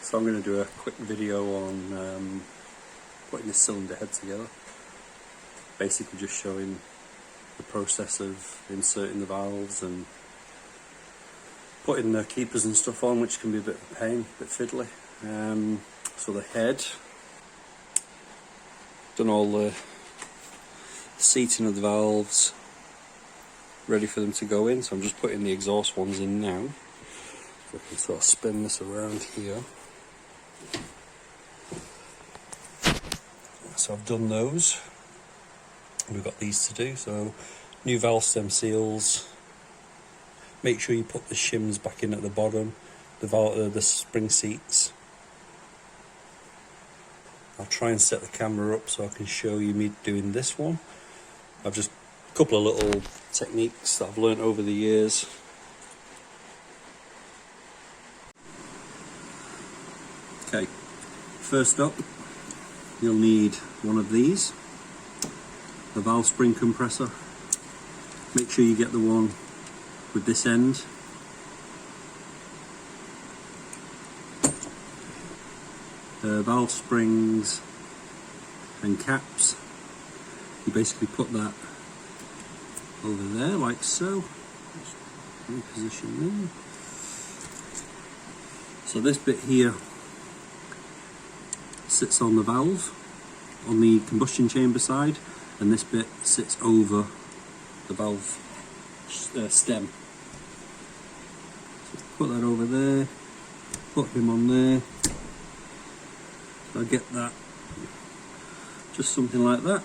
So I'm going to do a quick video on putting this cylinder head together. Basically just showing the process of inserting the valves and putting the keepers and stuff on, which can be a bit of a pain, a bit fiddly. So the head, done all the seating of the valves, ready for them to go in, so I'm just putting the exhaust ones in now. So I can sort of spin this around here. So I've done those. We've got these to do. So new valve stem seals. Make sure you put the shims back in at the bottom. The spring seats. I'll try and set the camera up so I can show you me doing this one. I've just a couple of little techniques that I've learnt over the years. Okay, first up, you'll need one of these, a valve spring compressor. Make sure you get the one with this end. Valve springs and caps, you basically put that over there like so. Just reposition them. So this bit here sits on the valve on the combustion chamber side, and this bit sits over the valve stem. So put that over there, put him on there. So I get that, just something like that.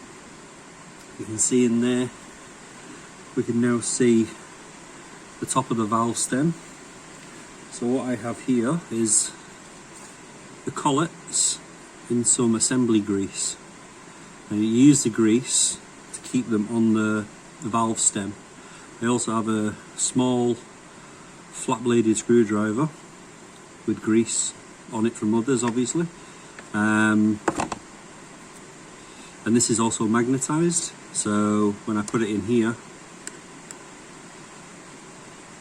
You can see in there, we can now see the top of the valve stem. So what I have here is the collets in some assembly grease. And you use the grease to keep them on the valve stem. I also have a small flat bladed screwdriver with grease on it from others, obviously. And this is also magnetized, so when I put it in here,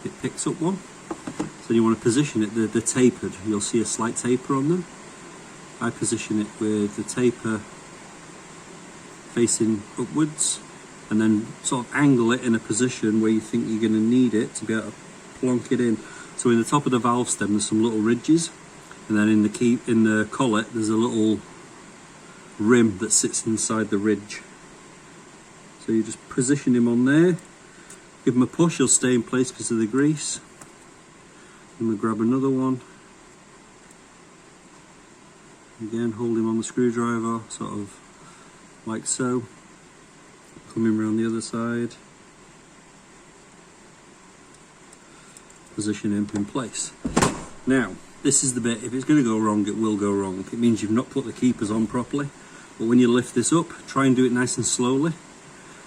it picks up one. So you want to position it, they're tapered, you'll see a slight taper on them. I position it with the taper facing upwards, and then sort of angle it in a position where you think you're going to need it to be able to plonk it in. So in the top of the valve stem there's some little ridges, and then in the collet there's a little rim that sits inside the ridge. So you just position him on there, give him a push, he'll stay in place because of the grease. And we'll grab another one. Again, hold him on the screwdriver, sort of like so. Come him around the other side. Position him in place. Now, this is the bit, if it's going to go wrong, it will go wrong. It means you've not put the keepers on properly. But when you lift this up, try and do it nice and slowly.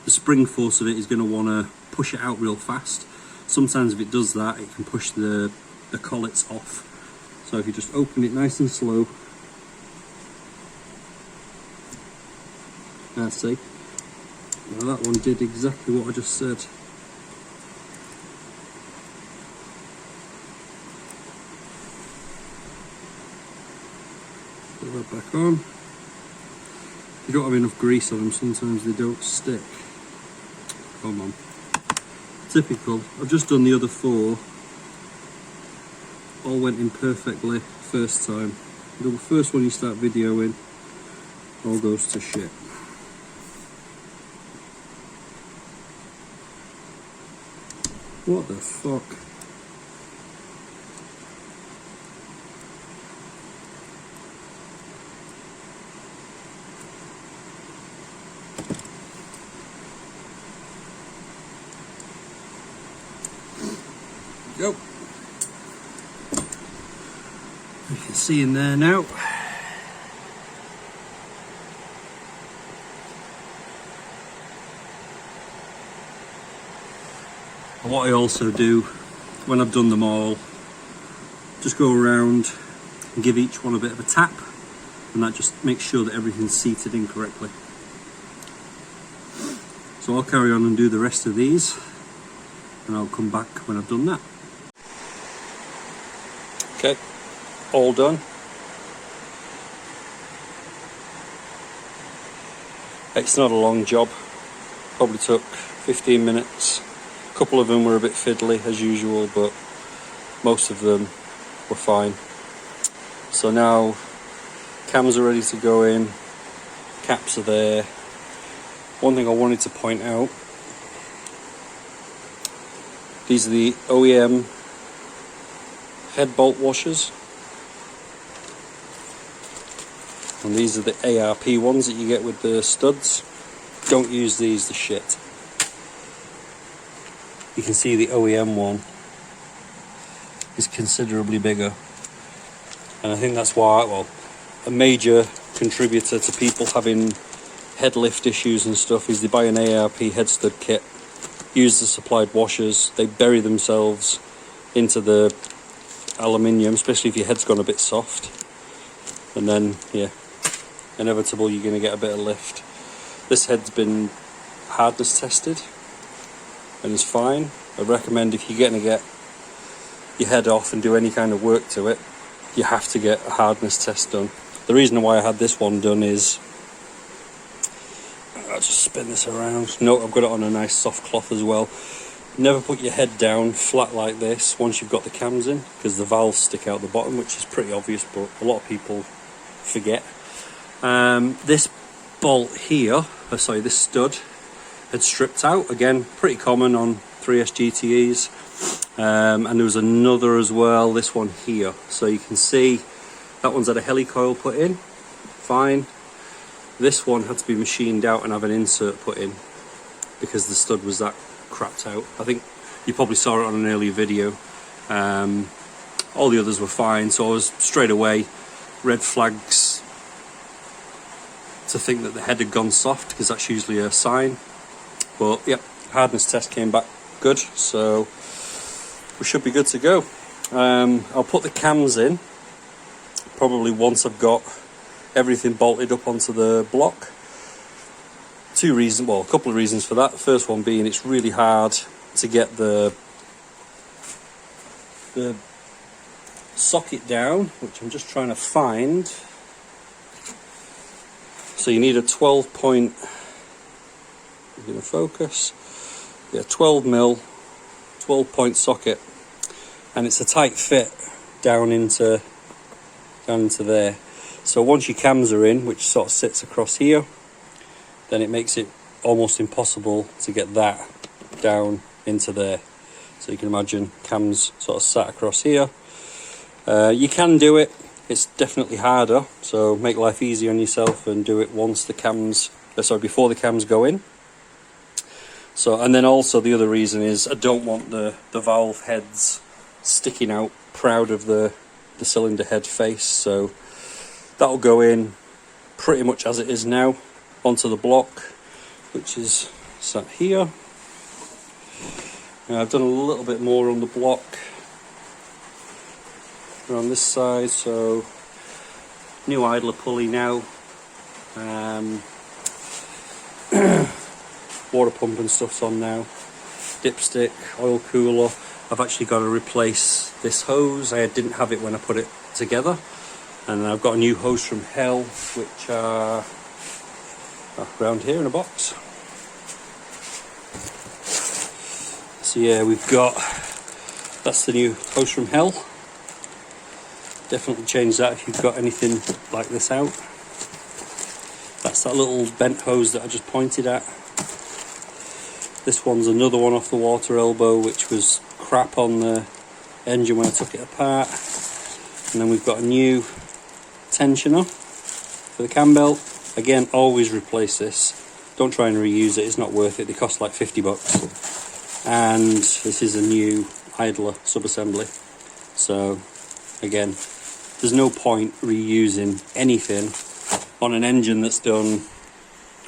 The spring force of it is going to want to push it out real fast. Sometimes if it does that, it can push the collets off. So if you just open it nice and slow. See, now that one did exactly what I just said. Put that back on. If you don't have enough grease on them, sometimes they don't stick. Come on. Typical. I've just done the other four. All went in perfectly first time. The first one you start videoing, all goes to shit. What the fuck? Go. You can see in there now. And what I also do when I've done them all, just go around and give each one a bit of a tap, and that just makes sure that everything's seated in correctly. So I'll carry on and do the rest of these, and I'll come back when I've done that. Okay, all done. It's not a long job, probably took 15 minutes. A couple of them were a bit fiddly as usual, but most of them were fine. So now cams are ready to go in, caps are there. One thing I wanted to point out, these are the OEM head bolt washers, and these are the ARP ones that you get with the studs. Don't use these, they're shit. You can see the OEM one is considerably bigger, and I think that's why, well, a major contributor to people having head lift issues and stuff is they buy an ARP head stud kit, use the supplied washers, they bury themselves into the aluminium, especially if your head's gone a bit soft, and then yeah, inevitable you're going to get a bit of lift. This head's been hardness tested and is fine. I recommend if you're going to get your head off and do any kind of work to it, you have to get a hardness test done. The reason why I had this one done is, I'll just spin this around. No, I've got it on a nice soft cloth as well. Never put your head down flat like this once you've got the cams in, because the valves stick out the bottom, which is pretty obvious, but a lot of people forget. This bolt here, this stud, had stripped out. Again, pretty common on 3S GTEs. And there was another as well, this one here. So you can see that one's had a helicoil put in, fine. This one had to be machined out and have an insert put in because the stud was that crapped out. I think you probably saw it on an earlier video. All the others were fine, so I was straight away red flags to think that the head had gone soft, because that's usually a sign. But yep, hardness test came back good, so we should be good to go. I'll put the cams in probably once I've got everything bolted up onto the block. A couple of reasons for that. The first one being it's really hard to get the socket down, which I'm just trying to find. So you need a 12 point, I'm going to focus, 12 mil, 12 point socket, and it's a tight fit down into there. So once your cams are in, which sort of sits across here, then it makes it almost impossible to get that down into there. So you can imagine cams sort of sat across here. You can do it, it's definitely harder, so make life easy on yourself and do it once the cams, before the cams go in. So, and then also the other reason is I don't want the valve heads sticking out proud of the cylinder head face, so that'll go in pretty much as it is now onto the block, which is sat here. I've done a little bit more on the block around this side, so new idler pulley now, water pump and stuff's on now, dipstick, oil cooler. I've actually got to replace this hose. I didn't have it when I put it together, and I've got a new hose from Hell, which are around here in a box. So yeah, that's the new hose from Hell. Definitely change that if you've got anything like this out. That's that little bent hose that I just pointed at. This one's another one off the water elbow, which was crap on the engine when I took it apart. And then we've got a new tensioner for the cam belt. Again, always replace this. Don't try and reuse it, it's not worth it. They cost like 50 bucks. And this is a new idler subassembly. So again, there's no point reusing anything on an engine that's done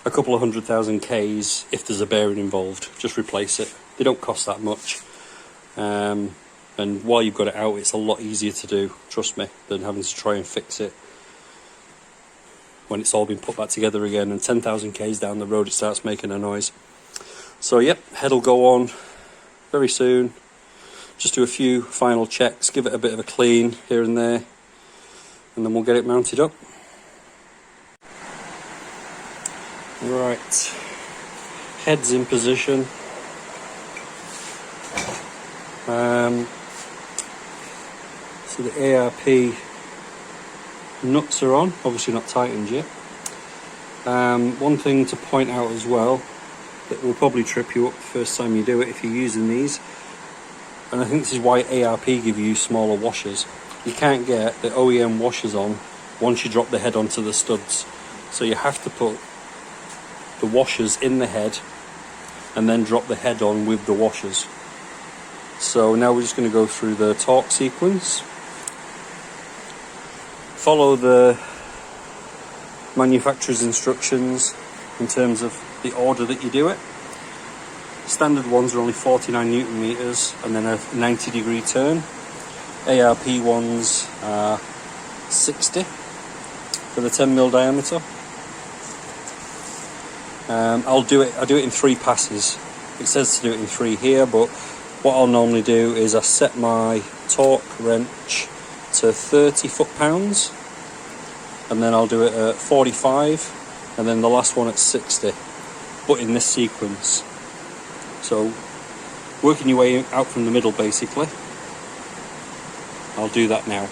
a couple of 100,000 Ks if there's a bearing involved. Just replace it. They don't cost that much. And while you've got it out, it's a lot easier to do, trust me, than having to try and fix it when it's all been put back together again, and 10,000 Ks down the road it starts making a noise. So yep, head will go on very soon. Just do a few final checks, give it a bit of a clean here and there, and then we'll get it mounted up. Right, head's in position. So the ARP nuts are on, obviously not tightened yet. One thing to point out as well that will probably trip you up the first time you do it if you're using these, and I think this is why ARP give you smaller washers. You can't get the OEM washers on once you drop the head onto the studs, so you have to put the washers in the head and then drop the head on with the washers. So now we're just going to go through the torque sequence. Follow the manufacturer's instructions in terms of the order that you do it. Standard ones are only 49 Newton meters and then a 90-degree turn. ARP ones are 60 for the 10mm diameter. I do it in 3 passes. It says to do it in 3 here, but what I'll normally do is I set my torque wrench to 30 foot-pounds, and then I'll do it at 45, and then the last one at 60, but in this sequence. So working your way out from the middle basically. I'll do that now.